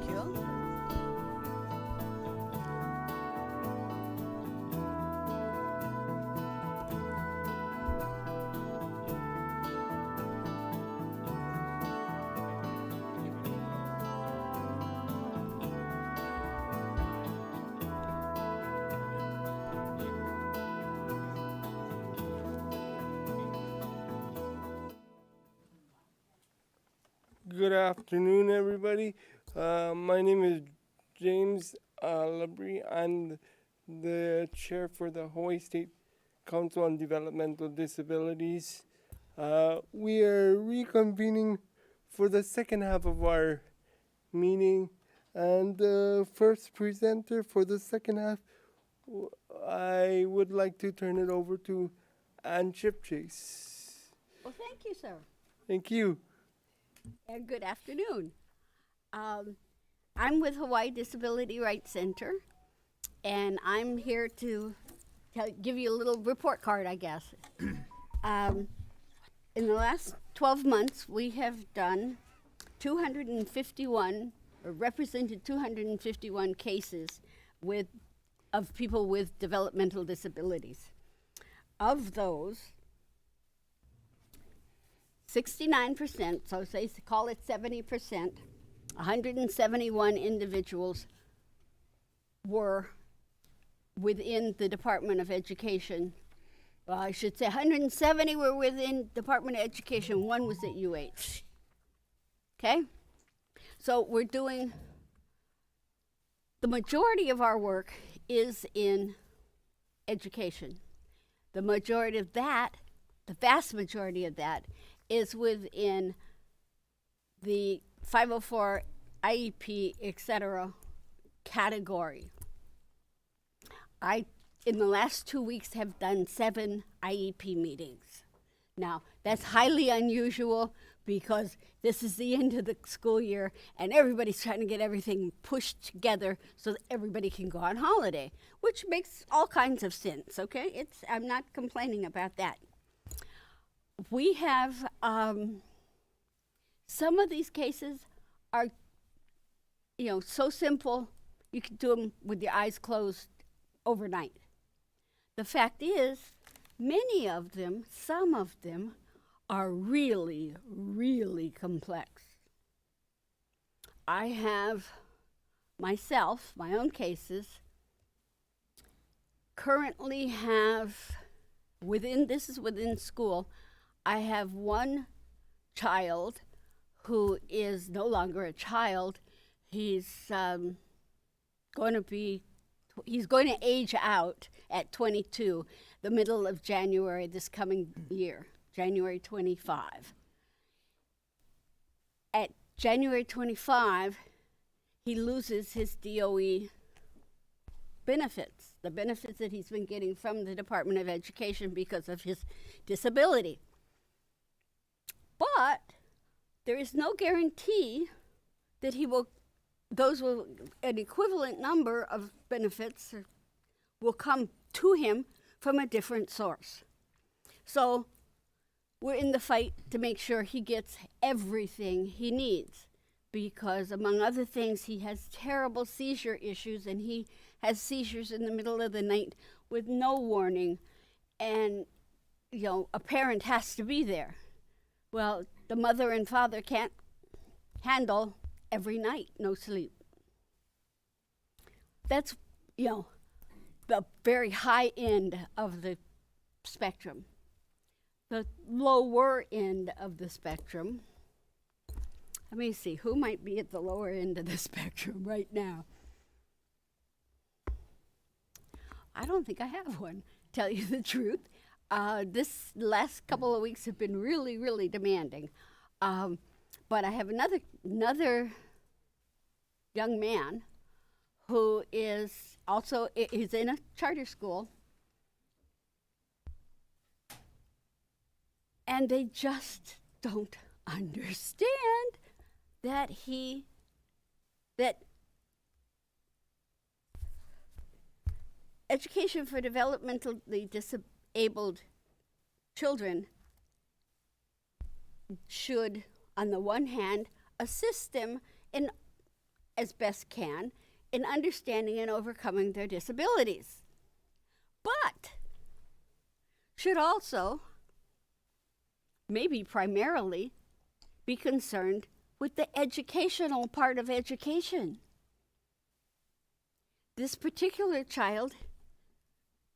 you. Good afternoon, everybody. My name is James Labrie. I'm the chair for the Hawaii State Council on Developmental Disabilities. We are reconvening for the second half of our meeting, and the first presenter for the second half, I would like to turn it over to Ann Chipchase. Well, thank you, sir. Thank you. And good afternoon. I'm with Hawaii Disability Rights Center, and I'm here to give you a little report card, I guess. In the last 12 months, we have done 251, or represented 251 cases of people with developmental disabilities. Of those, 69%, so say call it 70%, 171 individuals were within the Department of Education. Well, I should say 170 were within Department of Education, one was at UH. Okay? So we're doing, the majority of our work is in education. The majority of that, the vast majority of that, is within the 504 IEP, etc. category. I, in the last 2 weeks, have done 7 IEP meetings. Now, that's highly unusual because this is the end of the school year and everybody's trying to get everything pushed together so that everybody can go on holiday, which makes all kinds of sense, okay? I'm not complaining about that. We have, some of these cases are, so simple, you can do them with your eyes closed overnight. The fact is, many of them, some of them, are really, really complex. I have myself, my own cases, currently have, this is within school, I have one child who is no longer a child. He's going to age out at 22, the middle of January this coming year, January 25. At January 25, he loses his DOE benefits, the benefits that he's been getting from the Department of Education because of his disability. But there is no guarantee that an equivalent number of benefits will come to him from a different source. So we're in the fight to make sure he gets everything he needs because, among other things, he has terrible seizure issues, and he has seizures in the middle of the night with no warning, and, a parent has to be there. Well, the mother and father can't handle every night, no sleep. That's, the very high end of the spectrum. The lower end of the spectrum, let me see, who might be at the lower end of the spectrum right now? I don't think I have one, tell you the truth. This last couple of weeks have been really, really demanding. But I have another young man who is also, he's in a charter school, and they just don't understand that education for developmentally disabled children should, on the one hand, assist them in as best can in understanding and overcoming their disabilities, but should also, maybe primarily, be concerned with the educational part of education. This particular child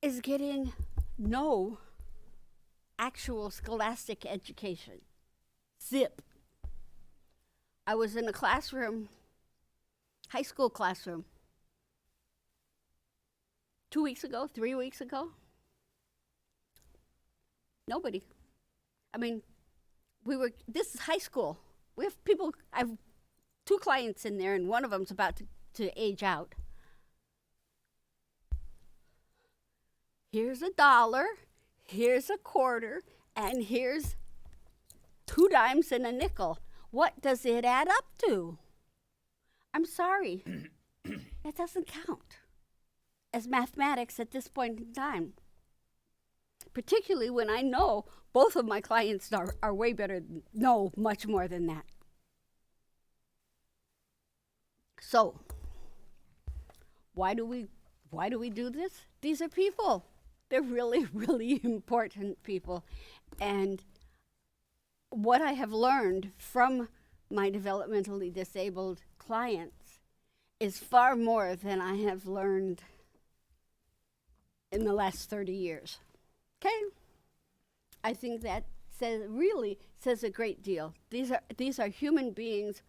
is getting no actual scholastic education. Zip. I was in a classroom, high school classroom, 2 weeks ago, 3 weeks ago. Nobody. I mean, this is high school. We have people, I have 2 clients in there, and one of them's about to age out. Here's $1, here's $0.25, and here's 2 dimes and a nickel. What does it add up to? I'm sorry. It doesn't count as mathematics at this point in time. Particularly when I know both of my clients are way better, know much more than that. So, why do we do this? These are people. They're really, really important people. And what I have learned from my developmentally disabled clients is far more than I have learned in the last 30 years. Okay? I think that really says a great deal. These are human beings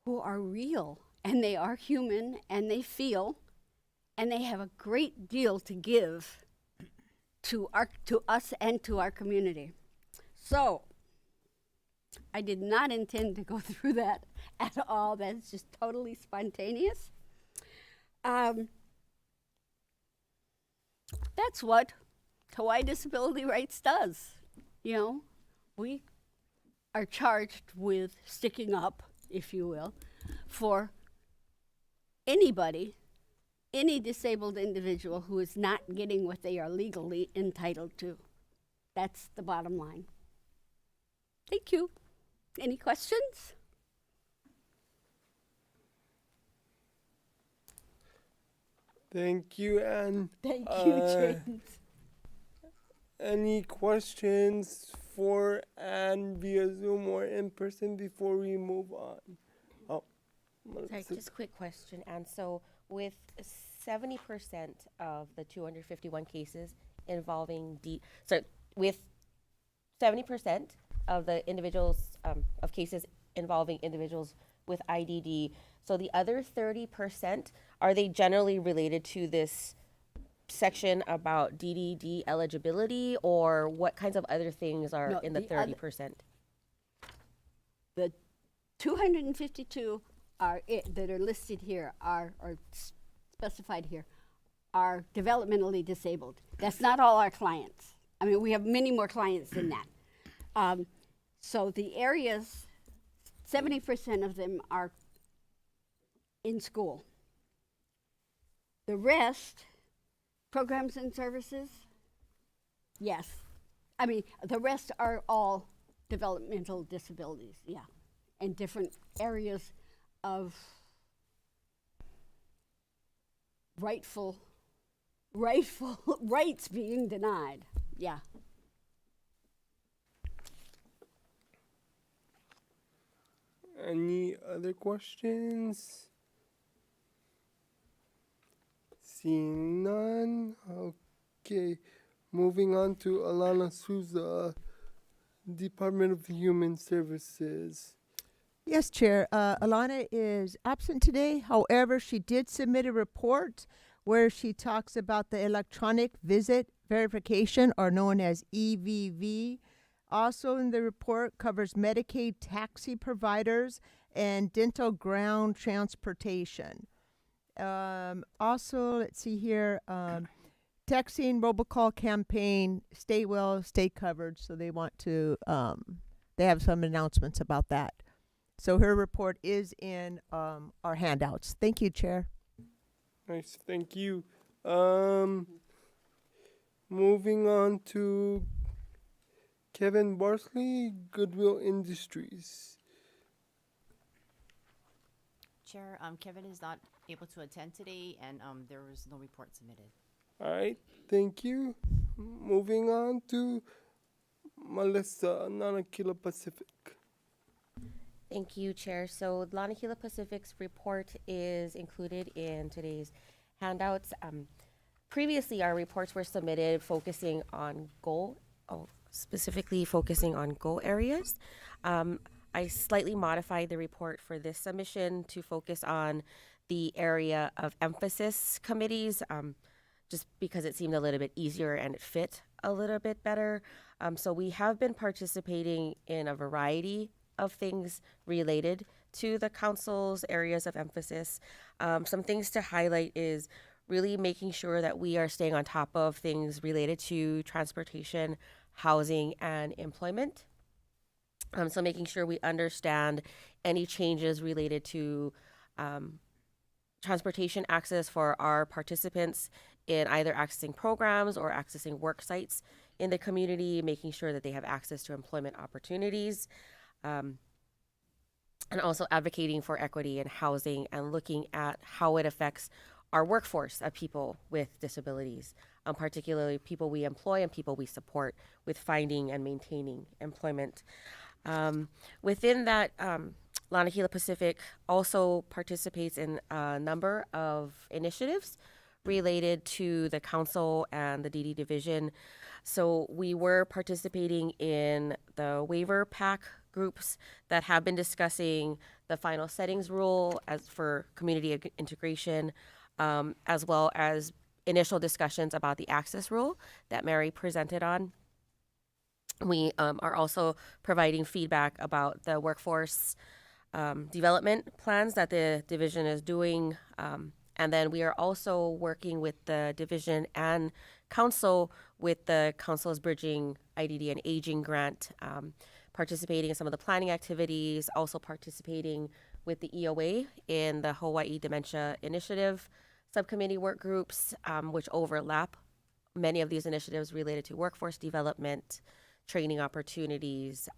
who are real, and they are human, and they feel, and they have a great deal to give to us and to our community. So, I did not intend to go through that at all. That's just totally spontaneous. That's what Hawai'i Disability Rights does. You know, we are charged with sticking up, if you will, for anybody, any disabled individual who is not getting what they are legally entitled to. That's the bottom line. Thank you. Any questions? Thank you, Anne. Thank you, James. Any questions for Anne via Zoom or in person before we move on? Oh, Sorry, just a quick question. And so with 70% of the 251 cases involving with 70% of the individuals, of cases involving individuals with IDD, so the other 30%, are they generally related to this section about DDD eligibility, or what kinds of other things are in the 30%? The 252 that are listed here or specified here are developmentally disabled. That's not all our clients. I mean, we have many more clients than that. So the areas, 70% of them are in school. The rest, programs and services, yes. I mean, the rest are all developmental disabilities, yeah, and different areas of rightful rights being denied, yeah. Any other questions? Seeing none. Okay. Moving on to Alana Souza, Department of Human Services. Yes, Chair. Alana is absent today. However, she did submit a report where she talks about the electronic visit verification, or known as EVV. Also in the report covers Medicaid taxi providers and dental ground transportation. Also, let's see here, texting, robocall campaign, stay well, stay covered. So they want to, they have some announcements about that. So her report is in our handouts. Thank you, Chair. Nice, thank you. Moving on to Kevin Barsley, Goodwill Industries. Chair, Kevin is not able to attend today, and there was no report submitted. All right, thank you. Moving on to Melissa, Nanakila Pacific. Thank you, Chair. So Lanakila Pacific's report is included in today's handouts. Previously, our reports were submitted focusing on specifically focusing on goal areas. I slightly modified the report for this submission to focus on the area of emphasis committees, just because it seemed a little bit easier and it fit a little bit better. So we have been participating in a variety of things related to the council's areas of emphasis. Some things to highlight is really making sure that we are staying on top of things related to transportation, housing, and employment. So making sure we understand any changes related to transportation access for our participants in either accessing programs or accessing work sites in the community, making sure that they have access to employment opportunities, and also advocating for equity in housing and looking at how it affects our workforce of people with disabilities, particularly people we employ and people we support with finding and maintaining employment. Within that, Lanakila Pacific also participates in a number of initiatives related to the council and the DD division. So we were participating in the waiver pack groups that have been discussing the final settings rule as for community integration, as well as initial discussions about the access rule that Mary presented on. We are also providing feedback about the workforce development plans that the division is doing. And then we are also working with the division and council with the council's Bridging IDD and Aging grant, participating in some of the planning activities, also participating with the EOA in the Hawai'i Dementia Initiative subcommittee work groups, which overlap many of these initiatives related to workforce development, training opportunities,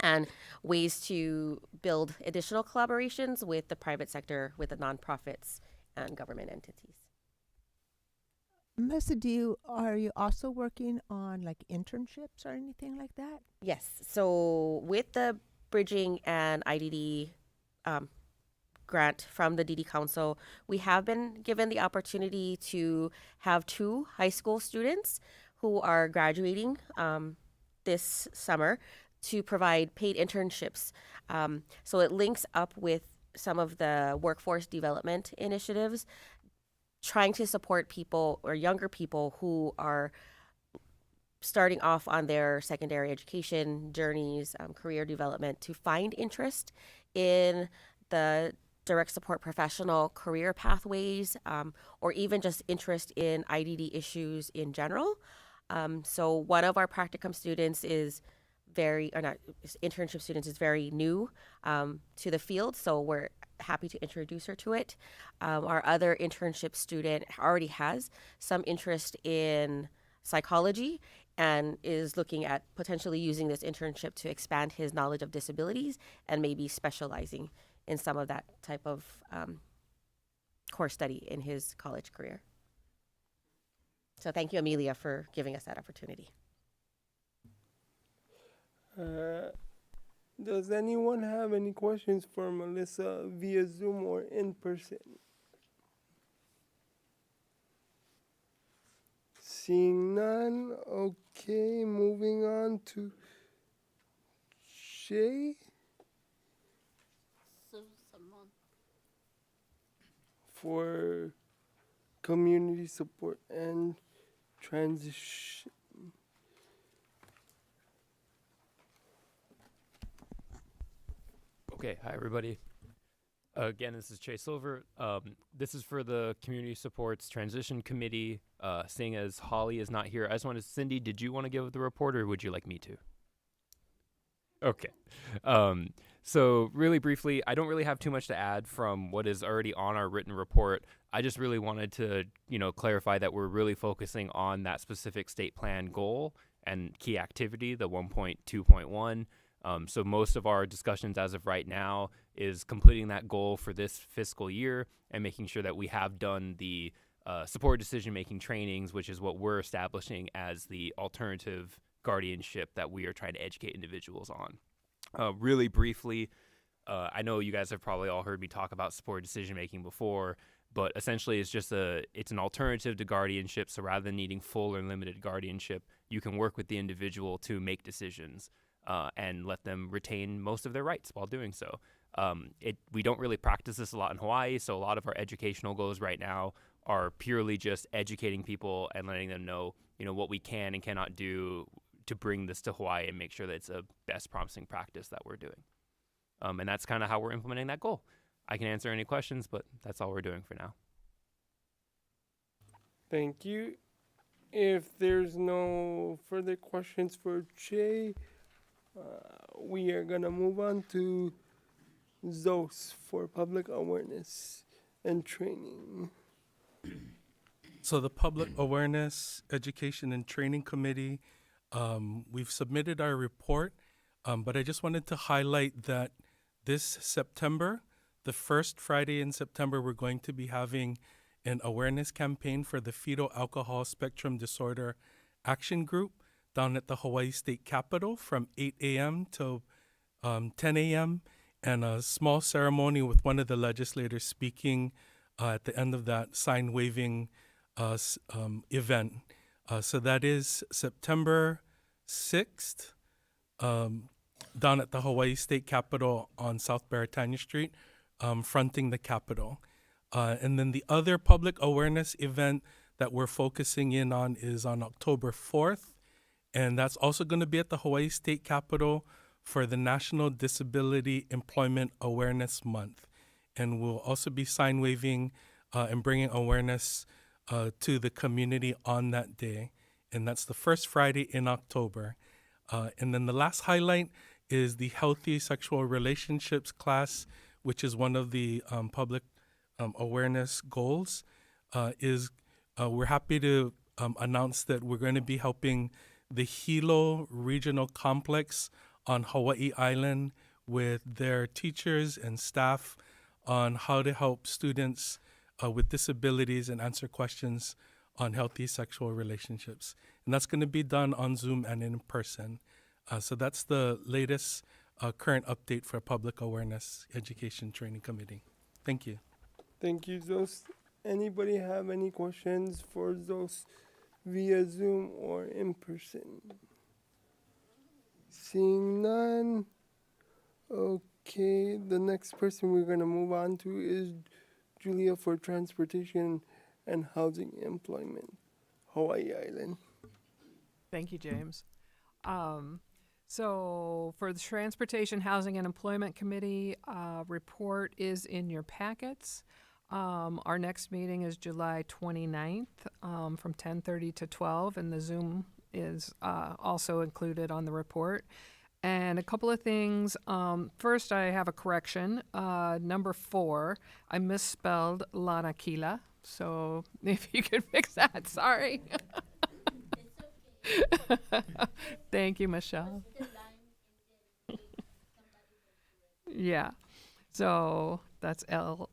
and ways to build additional collaborations with the private sector, with the nonprofits and government entities. Melissa, are you also working on like internships or anything like that? Yes. So with the Bridging and IDD grant from the DD Council, we have been given the opportunity to have 2 high school students who are graduating this summer to provide paid internships. So it links up with some of the workforce development initiatives, trying to support people or younger people who are starting off on their secondary education journeys, career development, to find interest in the direct support professional career pathways, or even just interest in IDD issues in general. So one of our practicum students is internship students is very new to the field, so we're happy to introduce her to it. Our other internship student already has some interest in psychology and is looking at potentially using this internship to expand his knowledge of disabilities and maybe specializing in some of that type of course study in his college career. So thank you, Amelia, for giving us that opportunity. Does anyone have any questions for Melissa via Zoom or in person? Seeing none, okay, moving on to Shay for community support and transition. Okay, hi everybody. Again, this is Chase Silver. This is for the Community Supports Transition Committee. Seeing as Holly is not here, I just wanted, Cindy, did you want to give the report or would you like me to? Okay. So really briefly, I don't really have too much to add from what is already on our written report. I just really wanted to, clarify that we're really focusing on that specific state plan goal and key activity, the 1.2.1. So most of our discussions as of right now is completing that goal for this fiscal year and making sure that we have done the supported decision-making trainings, which is what we're establishing as the alternative guardianship that we are trying to educate individuals on. Really briefly, I know you guys have probably all heard me talk about supported decision-making before, but essentially it's an alternative to guardianship. So rather than needing full or limited guardianship, you can work with the individual to make decisions and let them retain most of their rights while doing so. We don't really practice this a lot in Hawaii, so a lot of our educational goals right now are purely just educating people and letting them know, what we can and cannot do to bring this to Hawaii and make sure that it's a best promising practice that we're doing. And that's kind of how we're implementing that goal. I can answer any questions, but that's all we're doing for now. Thank you. If there's no further questions for Jay, we are going to move on to ZOS for public awareness and training. So the Public Awareness, Education, and Training Committee, we've submitted our report, but I just wanted to highlight that this September, the first Friday in September, we're going to be having an awareness campaign for the Fetal Alcohol Spectrum Disorder Action Group down at the Hawaii State Capitol from 8 a.m. to 10 a.m. and a small ceremony with one of the legislators speaking at the end of that sign waving event. So that is September 6th down at the Hawaii State Capitol on South Beretania Street, fronting the Capitol. And then the other public awareness event that we're focusing in on is on October 4th. And that's also going to be at the Hawaii State Capitol for the National Disability Employment Awareness Month. And we'll also be sign waving and bringing awareness to the community on that day. And that's the first Friday in October. And then the last highlight is the Healthy Sexual Relationships class, which is one of the public awareness goals. We're happy to announce that we're going to be helping the Hilo Regional Complex on Hawai'i Island with their teachers and staff on how to help students with disabilities and answer questions on healthy sexual relationships. And that's going to be done on Zoom and in person. So that's the latest current update for Public Awareness Education Training Committee. Thank you. Thank you, Zos. Anybody have any questions for Zos via Zoom or in person? Seeing none. Okay, the next person we're going to move on to is Julia for Transportation and Housing Employment, Hawaii Island. Thank you, James. So for the Transportation, Housing, and Employment Committee, report is in your packets. Our next meeting is July 29th from 10:30 to 12, and the Zoom is also included on the report. And a couple of things. First, I have a correction. Number 4, I misspelled Lanakila. So if you could fix that, sorry. Thank you, Michelle. Yeah. So that's Lana.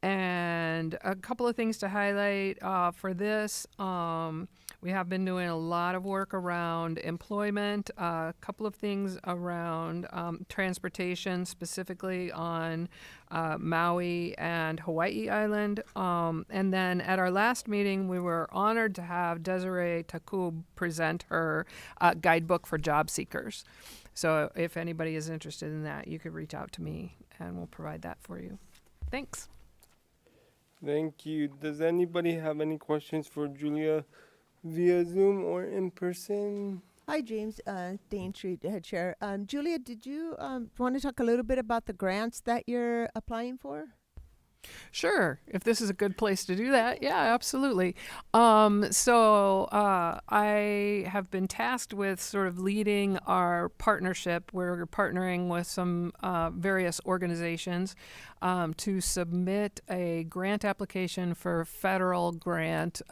And a couple of things to highlight for this. We have been doing a lot of work around employment, a couple of things around transportation, specifically on Maui and Hawai'i Island. And then at our last meeting, we were honored to have Desiree Takub present her guidebook for job seekers. So if anybody is interested in that, you could reach out to me and we'll provide that for you. Thanks. Thank you. Does anybody have any questions for Julia via Zoom or in person? Hi, James. Dane Street, head chair. Julia, did you want to talk a little bit about the grants that you're applying for? Sure. If this is a good place to do that. Yeah, absolutely. So I have been tasked with sort of leading our partnership. We're partnering with some various organizations to submit a grant application for federal grant,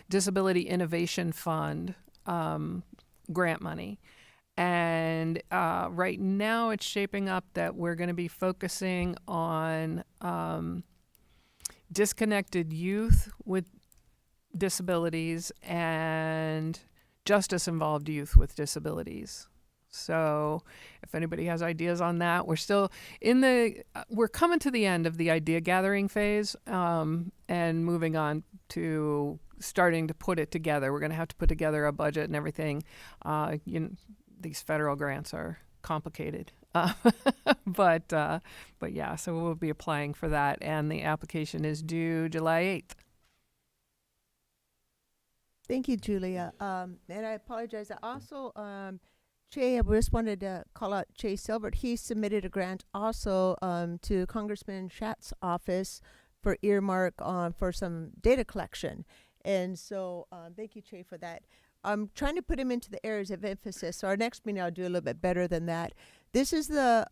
Disability Innovation Fund. grant money. And right now it's shaping up that we're going to be focusing on disconnected youth with disabilities and justice-involved youth with disabilities. So if anybody has ideas on that, we're still we're coming to the end of the idea gathering phase and moving on to starting to put it together. We're going to have to put together a budget and everything. These federal grants are complicated. But yeah, so we'll be applying for that, and the application is due July 8th. Thank you, Julia. And I apologize. I also, Jay, I just wanted to call out Jay Silbert. He submitted a grant also to Congressman Schatz's office for earmark for some data collection. And so thank you, Jay, for that. I'm trying to put him into the areas of emphasis. So our next meeting, I'll do a little bit better than that. This is the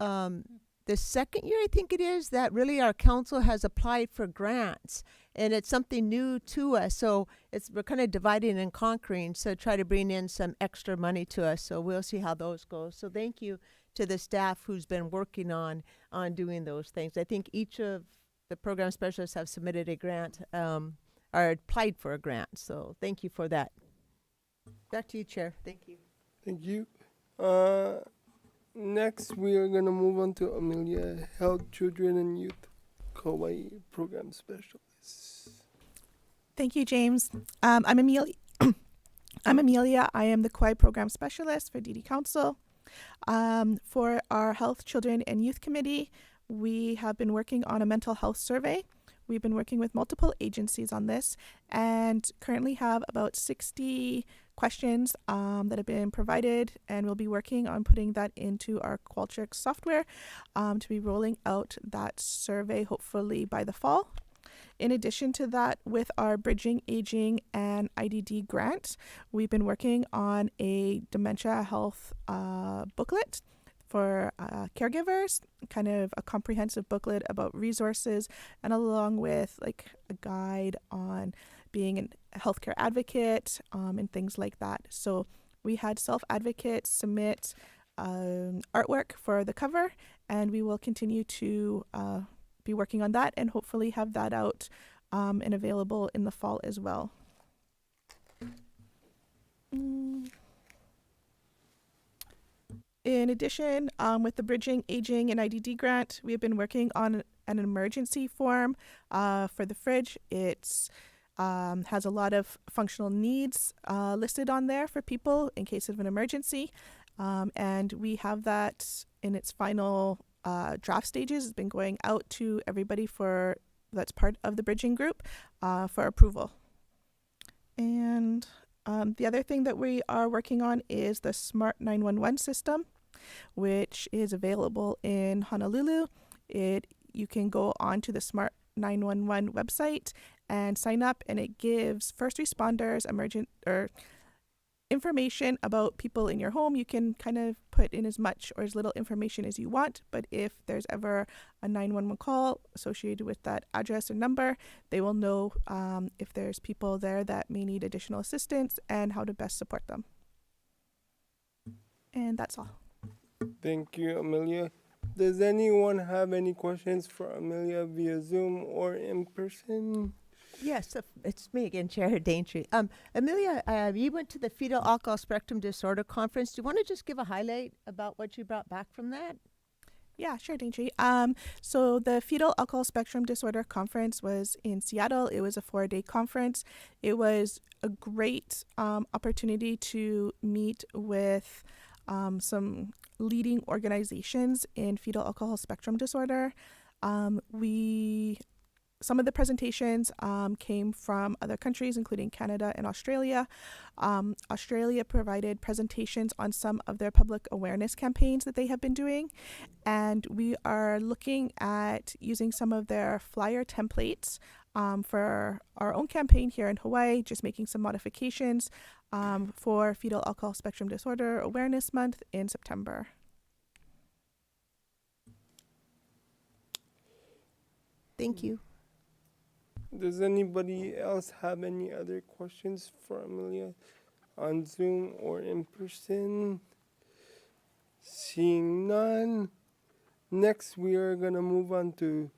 second year, I think it is, that really our council has applied for grants. And it's something new to us. So we're kind of dividing and conquering. So try to bring in some extra money to us. So we'll see how those go. So thank you to the staff who's been working on doing those things. I think each of the program specialists have submitted a grant or applied for a grant. So thank you for that. Back to you, Chair. Thank you. Thank you. Next, we are going to move on to Amelia, Health, Children, and Youth Hawai'i Program Specialist. Thank you, James. I'm Amelia. I am the Kauai Program Specialist for DD Council. For our Health, Children, and Youth Committee, we have been working on a mental health survey. We've been working with multiple agencies on this and currently have about 60 questions that have been provided, and we'll be working on putting that into our Qualtrics software to be rolling out that survey hopefully by the fall. In addition to that, with our Bridging Aging and IDD grant, we've been working on a dementia health booklet for caregivers, kind of a comprehensive booklet about resources, and along with like a guide on being a healthcare advocate and things like that. So we had self-advocates submit artwork for the cover, and we will continue to be working on that and hopefully have that out and available in the fall as well. In addition, with the Bridging Aging and IDD grant, we have been working on an emergency form for the fridge. It's has a lot of functional needs listed on there for people in case of an emergency. And we have that in its final draft stages. It's been going out to everybody that's part of the bridging group for approval. And the other thing that we are working on is the Smart 911 system, which is available in Honolulu. You can go on to the Smart 911 website and sign up, and it gives first responders information about people in your home. You can kind of put in as much or as little information as you want, but if there's ever a 911 call associated with that address or number, they will know if there's people there that may need additional assistance and how to best support them. And that's all. Thank you, Amelia. Does anyone have any questions for Amelia via Zoom or in person? Yes, it's me again, Chair Daintree. Amelia, you went to the Fetal Alcohol Spectrum Disorder Conference. Do you want to just give a highlight about what you brought back from that? Yeah, sure, Daintree. So the Fetal Alcohol Spectrum Disorder Conference was in Seattle. It was a 4-day conference. It was a great opportunity to meet with some leading organizations in fetal alcohol spectrum disorder. Some of the presentations came from other countries, including Canada and Australia. Australia provided presentations on some of their public awareness campaigns that they have been doing. And we are looking at using some of their flyer templates for our own campaign here in Hawaii, just making some modifications for Fetal Alcohol Spectrum Disorder Awareness Month in September. Thank you. Does anybody else have any other questions for Amelia? on Zoom or in person? Seeing none. Next, we are going to move on to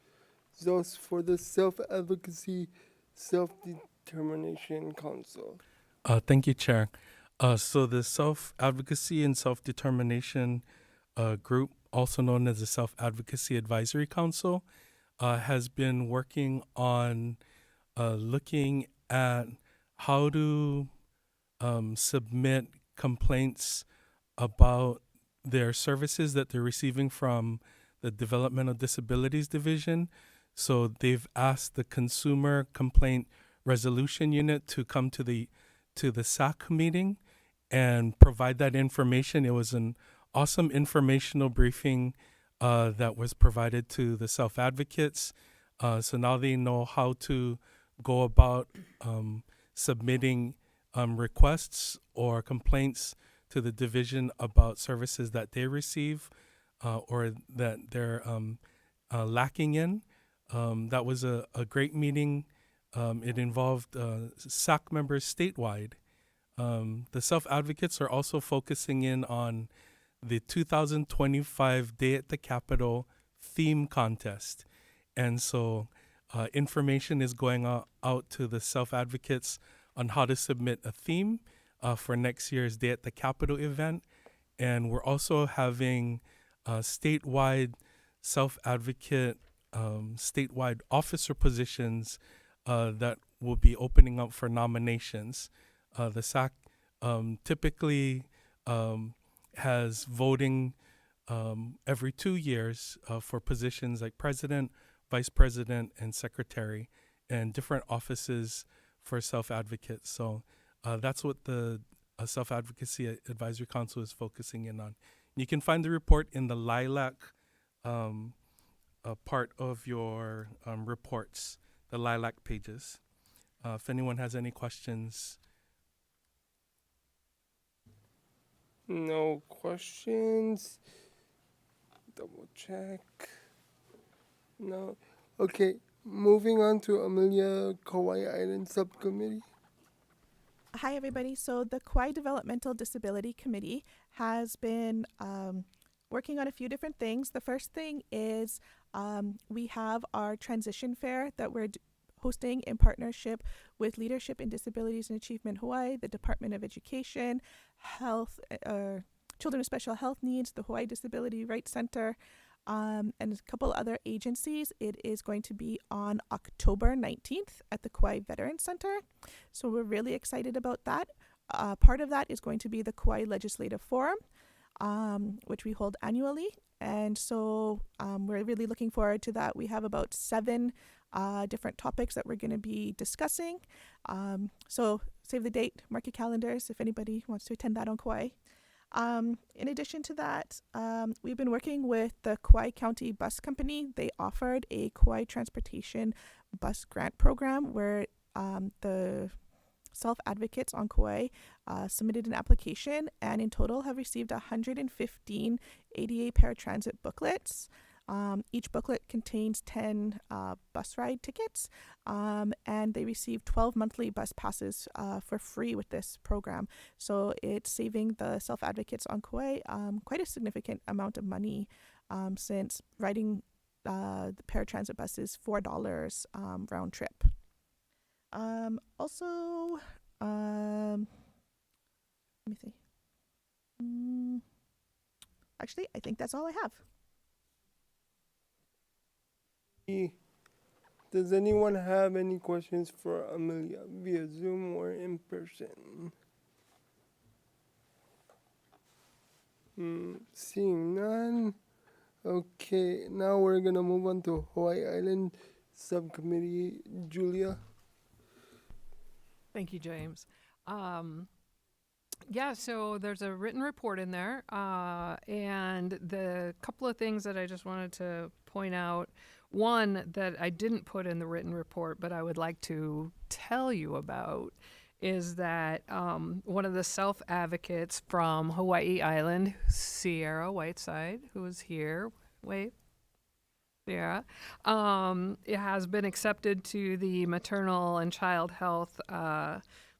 those for the Self-Advocacy, Self-Determination Council. Thank you, Chair. So the Self-Advocacy and Self-Determination group, also known as the Self-Advocacy Advisory Council, has been working on looking at how to submit complaints about their services that they're receiving from the Developmental Disabilities Division. So they've asked the Consumer Complaint Resolution Unit to come to the SAC meeting and provide that information. It was an awesome informational briefing that was provided to the self-advocates. So now they know how to go about submitting requests or complaints to the division about services that they receive or that they're lacking in. That was a great meeting. It involved SAC members statewide. The self-advocates are also focusing in on the 2025 Day at the Capitol theme contest. And so information is going out to the self-advocates on how to submit a theme for next year's Day at the Capitol event. And we're also having statewide self-advocate, statewide officer positions that will be opening up for nominations. The SAC typically has voting every 2 years for positions like president, vice president, and secretary, and different offices for self-advocates. So that's what the Self-Advocacy Advisory Council is focusing in on. You can find the report in the LILAC part of your reports, the LILAC pages. If anyone has any questions. No questions. Double check. No. Okay, moving on to Amelia, Kauai Island Subcommittee. Hi, everybody. So the Kauai Developmental Disability Committee has been working on a few different things. The first thing is we have our transition fair that we're hosting in partnership with Leadership in Disabilities and Achievement Hawaii, the Department of Education, Health, Children with Special Health Needs, the Hawaii Disability Rights Center, and a couple other agencies. It is going to be on October 19th at the Kauai Veterans Center. So we're really excited about that. Part of that is going to be the Kauai Legislative Forum, which we hold annually. And so we're really looking forward to that. We have about 7 different topics that we're going to be discussing. So save the date, mark your calendars if anybody wants to attend that on Kauai. In addition to that, we've been working with the Kauai County Bus Company. They offered a Kauai Transportation Bus Grant Program where the self-advocates on Kauai submitted an application and in total have received 115 ADA paratransit booklets. Each booklet contains 10 bus ride tickets, and they receive 12 monthly bus passes for free with this program. So it's saving the self-advocates on Kauai quite a significant amount of money since riding the paratransit bus is $4 round trip. Also, let me see. Actually, I think that's all I have. Does anyone have any questions for Amelia via Zoom or in person? Seeing none. Okay, now we're gonna move on to Hawaii Island Subcommittee. Julia. Thank you, James. Yeah, so there's a written report in there, and the couple of things that I just wanted to point out. One that I didn't put in the written report, but I would like to tell you about, is that one of the self-advocates from Hawai'i Island, Sierra Whiteside, who is here, Sierra, it has been accepted to the maternal and child health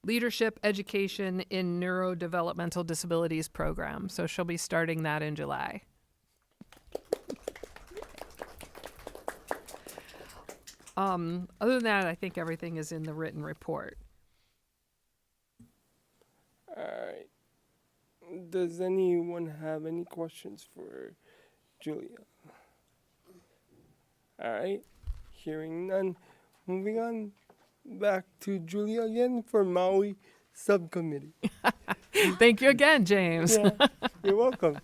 Leadership Education in Neurodevelopmental Disabilities program. So she'll be starting that in July. Other than that, I think everything is in the written report. Alright. Does anyone have any questions for Julia? Alright. Hearing none. Moving on back to Julia again for Maui Subcommittee. Thank you again, James. Yeah, you're welcome.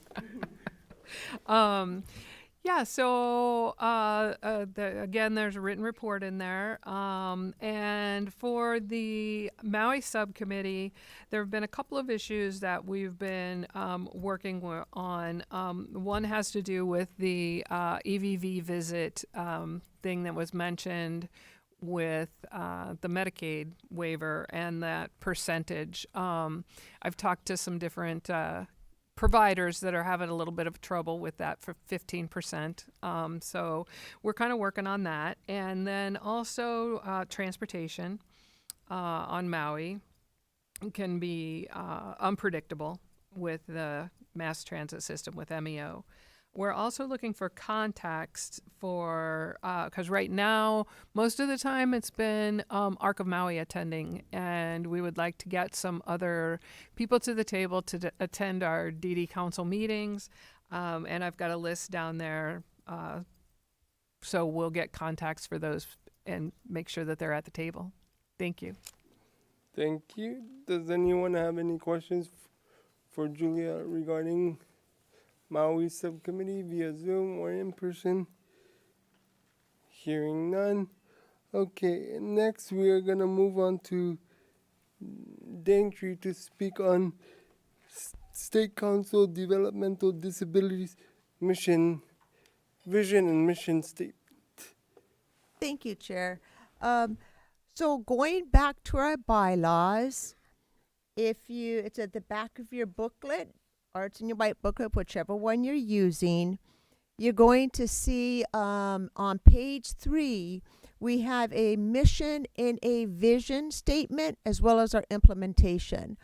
Yeah, so again, there's a written report in there. And for the Maui subcommittee, there have been a couple of issues that we've been working on. One has to do with the EVV visit thing that was mentioned with the Medicaid waiver and that percentage. I've talked to some different providers that are having a little bit of trouble with that for 15%. So we're kind of working on that. And then also transportation on Maui can be unpredictable with the mass transit system with MEO. We're also looking for contacts for, because right now, most of the time it's been Arc of Maui attending, and we would like to get some other people to the table to attend our DD Council meetings. And I've got a list down there, so we'll get contacts for those and make sure that they're at the table. Thank you. Thank you. Does anyone have any questions for Julia regarding Maui Subcommittee via Zoom or in person? Hearing none. Okay, next we are going to move on to Daintree to speak on State Council Developmental Disabilities Mission, Vision and Mission Statement. Thank you, Chair. So going back to our bylaws, it's at the back of your booklet, or it's in your white booklet, whichever one you're using, you're going to see on page 3, we have a mission and a vision statement as well as our implementation.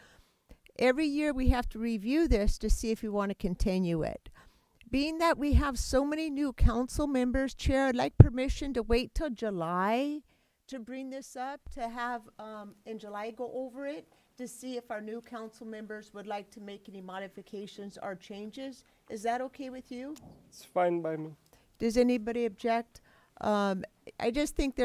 Every year we have to review this to see if we want to continue it. Being that we have so many new council members, Chair, I'd like permission to wait till July to bring this up, to have in July go over it, to see if our new council members would like to make any modifications or changes. Is that okay with you? It's fine by me. Does anybody object? I just think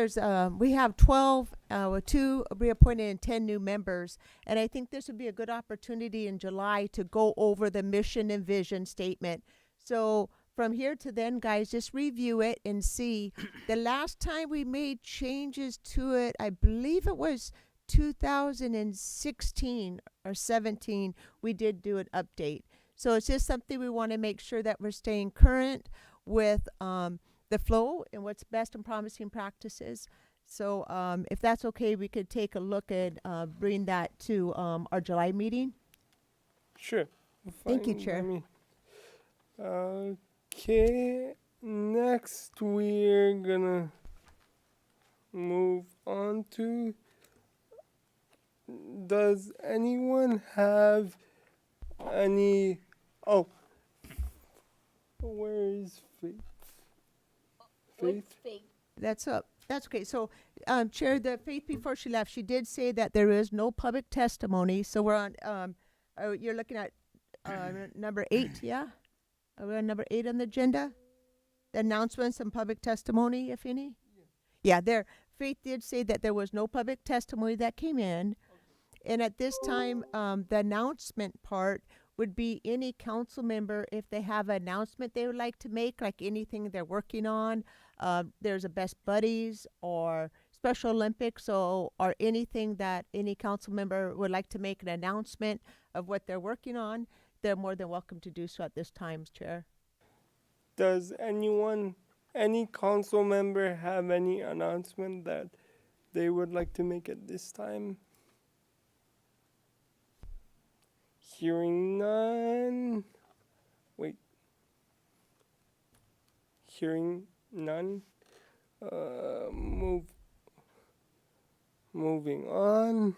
we have 12, with 2 reappointed and 10 new members, and I think this would be a good opportunity in July to go over the mission and vision statement. So from here to then, guys, just review it and see. The last time we made changes to it, I believe it was 2016 or 17, we did do an update. So it's just something we want to make sure that we're staying current with the flow and what's best and promising practices. So if that's okay, we could take a look and bring that to our July meeting. Sure. Thank you, Fine Chair. by me. Okay, next we're gonna move on to, does anyone have any, where is Faith? Faith? That's okay. So, Chair, the Faith, before she left, she did say that there is no public testimony. So we're on, you're looking at number 8, yeah? Are we on number 8 on the agenda? The announcements and public testimony, if any? Yeah, there. Faith did say that there was no public testimony that came in. And at this time, the announcement part would be any council member, if they have an announcement they would like to make, like anything they're working on. There's a Best Buddies or Special Olympics, or anything that any council member would like to make an announcement of what they're working on, they're more than welcome to do so at this time, Chair. Does any council member have any announcement that they would like to make at this time? Hearing none. Hearing none. Moving on.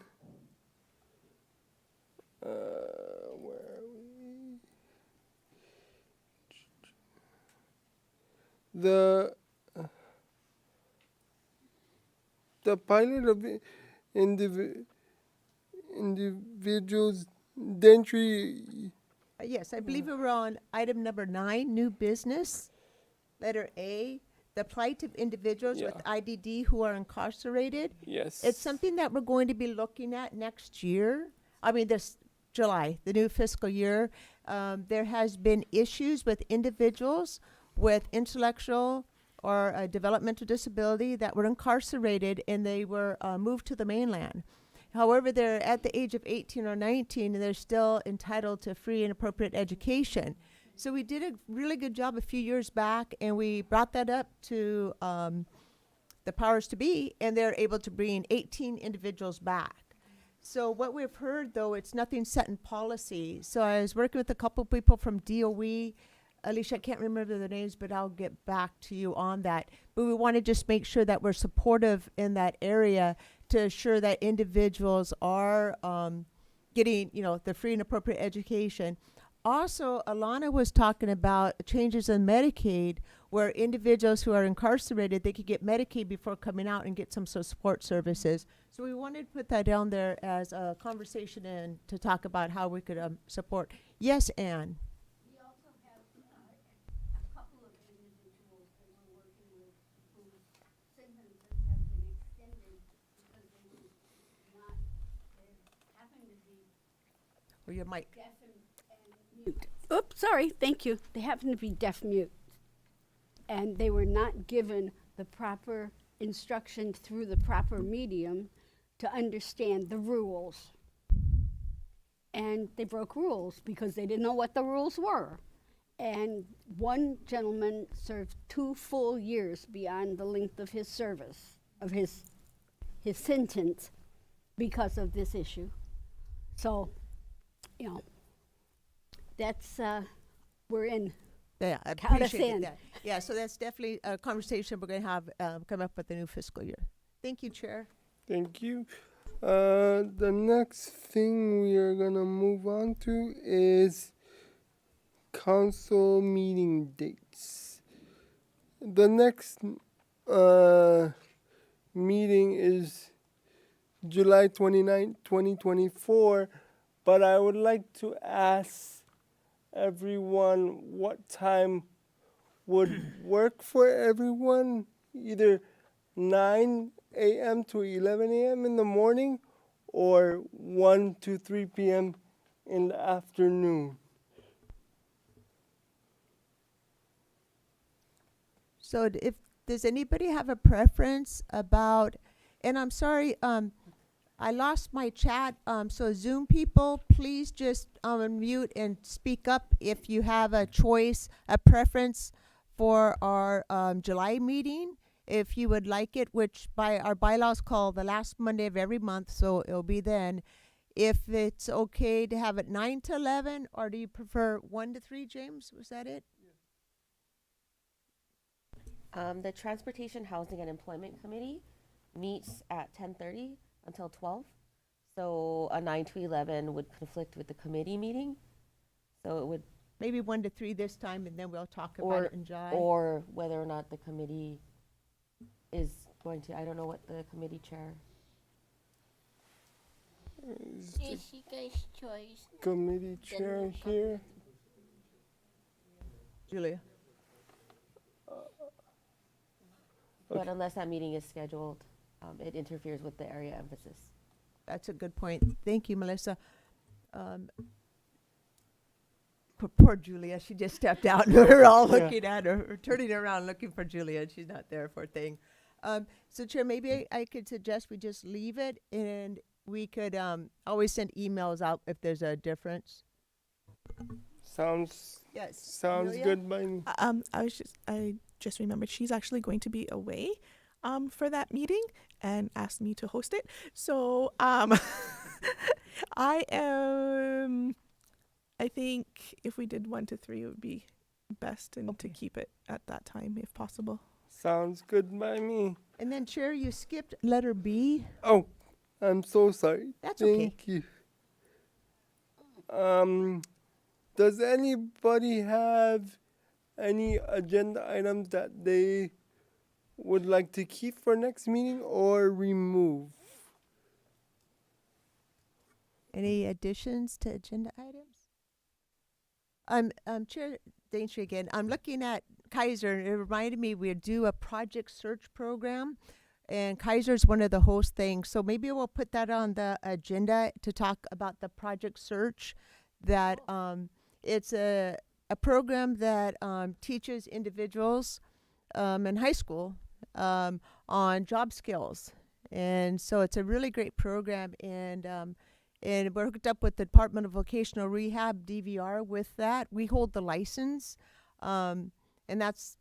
where are we? The pilot of individuals entry. Yes, I believe we were on item number 9, new business. Letter A, the plight of individuals with IDD who are incarcerated. Yes. It's something that we're going to be looking at next year. I mean, this July, the new fiscal year. There has been issues with individuals with intellectual or developmental disability that were incarcerated and they were moved to the mainland. However, they're at the age of 18 or 19 and they're still entitled to free and appropriate education. So we did a really good job a few years back and we brought that up to the powers to be and they're able to bring 18 individuals back. So what we've heard, though, it's nothing set in policy. So I was working with a couple people from DOE. Alicia, I can't remember their names, but I'll get back to you on that. But we want to just make sure that we're supportive in that area to assure that individuals are getting, the free and appropriate education. Also, Alana was talking about changes in Medicaid where individuals who are incarcerated, they could get Medicaid before coming out and get some sort of support services. So we wanted to put that down there as a conversation and to talk about how we could support. Yes, Anne? We also have a couple of individuals that we're working with whose sentences have been extended because they happen to be Or your mic. deaf and mute. Oops, sorry, thank you. They happen to be deaf mute. And they were not given the proper instruction through the proper medium to understand the rules. And they broke rules because they didn't know what the rules were. And one gentleman served 2 full years beyond the length of his service, of his sentence, because of this issue. So, that's, we're in. Yeah, I Count us appreciate in. that. Yeah, so that's definitely a conversation we're going to have come up with the new fiscal year. Thank you, Chair. Thank you. The next thing we are gonna move on to is council meeting dates. The next meeting is July 29th, 2024, but I would like to ask everyone what time would work for everyone, either 9 a.m. to 11 a.m. in the morning or 1 to 3 p.m. in the afternoon. So does anybody have a preference about, and I'm sorry, I lost my chat, so Zoom people, please just unmute and speak up if you have a choice, a preference for our July meeting, if you would like it, which by our bylaws call the last Monday of every month, so it'll be then. If it's okay to have it 9 to 11, or do you prefer 1 to 3, James? Was that it? The Transportation, Housing, and Employment Committee meets at 10:30 until 12. So a 9 to 11 would conflict with the committee meeting. So it would, Maybe 1 to 3 this time, and then we'll talk about it in July. or whether or not the committee is going to, I don't know what the committee chair. Jessica's choice. Committee chair here. Julia. But unless that meeting is scheduled, it interferes with the area emphasis. That's a good point. Thank you, Melissa. Poor Julia, she just stepped out and we're all looking at her, or turning around looking for Julia, and she's not there, poor thing. So Chair, maybe I could suggest we just leave it and we could always send emails out if there's a difference. Sounds Yes. Julia? good by me. I just remembered she's actually going to be away for that meeting and asked me to host it. So I think if we did 1 to 3, it would be best and to keep it at that time if possible. Sounds good by me. And then Chair, you skipped letter B. Oh, I'm so sorry. That's okay. Thank you. Does anybody have any agenda items that they would like to keep for next meeting or remove? Any additions to agenda items? Chair Daintree again. I'm looking at Kaiser, and it reminded me we do a project search program, and Kaiser's one of the host things. So maybe we'll put that on the agenda to talk about the project search. That it's a program that teaches individuals in high school on job skills, and so it's a really great program. And we're hooked up with the Department of Vocational Rehab, DVR, with that. We hold the license. And that's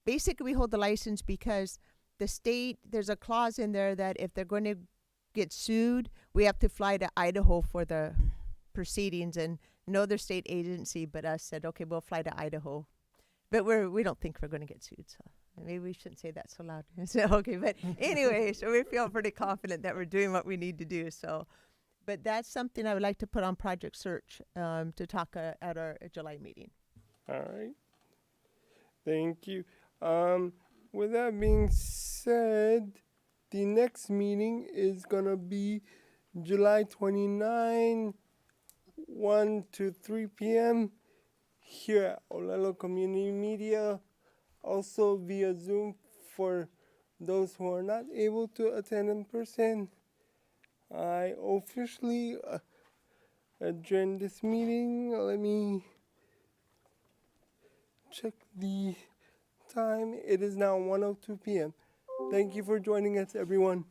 basically, we hold the license because the state, there's a clause in there that if they're going to get sued, we have to fly to Idaho for the proceedings. And no other state agency but us said, okay, we'll fly to Idaho. But we don't think we're going to get sued. So maybe we shouldn't say that so loud. So, okay, but anyway, so we feel pretty confident that we're doing what we need to do. So. But that's something I would like to put on Project Search to talk at our July meeting. All right. Thank you. With that being said, the next meeting is going to be July 29, 1 to 3 p.m. here at Olelo Community Media, also via Zoom for those who are not able to attend in person. I officially adjourn this meeting. Let me check the time. It is now 1:02 p.m. Thank you for joining us, everyone.